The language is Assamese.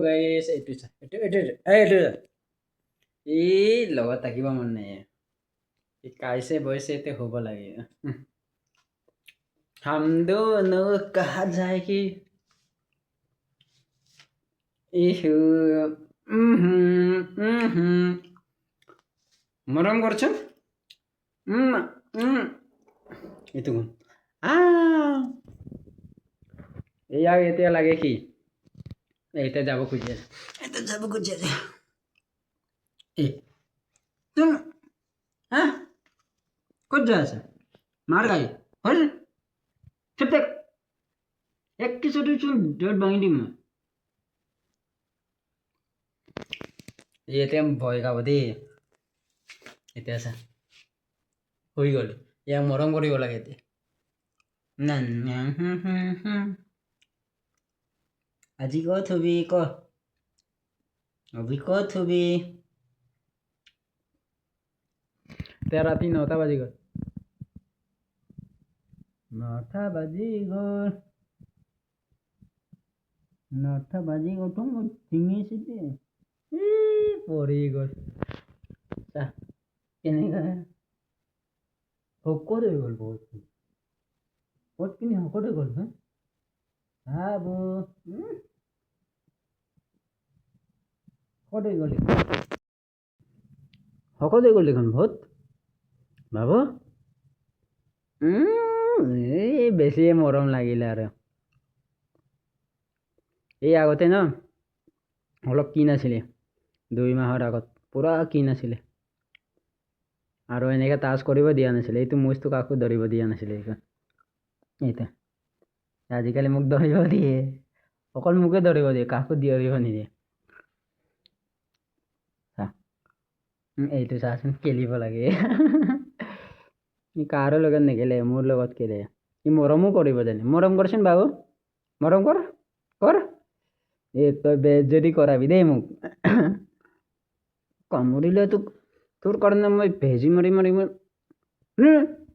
গাইছ এইটো চা এইটো এই লগত থাকিব মন নাই কাইছে বৈছে তে হ'ব লাগে हम दोनों कहा जाए कि ইহু মৰম কৰছ এইটো কোন ইয়াক এতিয়া লাগে কি এতিয়া যাব খুজি আছে এ তুম হা ক'ত যাই আছে মাৰ গাড়ী হয় চুপ থাক এক কিছুটো চোন ডট ভাঙি দিম মই এতিয়া ভয় খাব দেই এতিয়া চা হৈ গ'ল ইয়াক মৰম কৰিব লাগে এতিয়া আজি ক'ত হবি ক অভি ক'ত হবি এতিয়া ৰাতি 9টা বাজি গ'ল 9টা বাজি গ'ল মই ডিঙিছে দে পৰি গ'ল চা কেনেকা শকত হৈ গ'ল বহুত কিনি শকত হৈ গ'ল ভাবো শকত হৈ গ'ল দেখোন বহুত ভাবো এই বেছিয়ে মৰম লাগিলে আৰু এই আগতে ন অলপ কি নাছিলে 2 মাহৰ আগত পুৰা কি নাছিলে আৰু এনেকৈ টাচ কৰিব দিয়া নাছিলে এইটো মুজটো কাকো ধৰিব দিয়া নাছিলে এইটো আজিকালি মোক ধৰিব দিয়ে অকল মোকে ধৰিব দিয়ে কাকো ধৰিব নিদিয়ে এইটো চাচোন খেলিব লাগে ই কাৰো লগত নেখেলে মোৰ লগত খেলে ই মৰমো কৰিব জানে মৰম কৰচোন বাবু মৰম কৰ এই তই বেজ্জতি কৰাবি দেই মোক কামুৰিলে তোৰ কাৰণে মই ভেজি মাৰি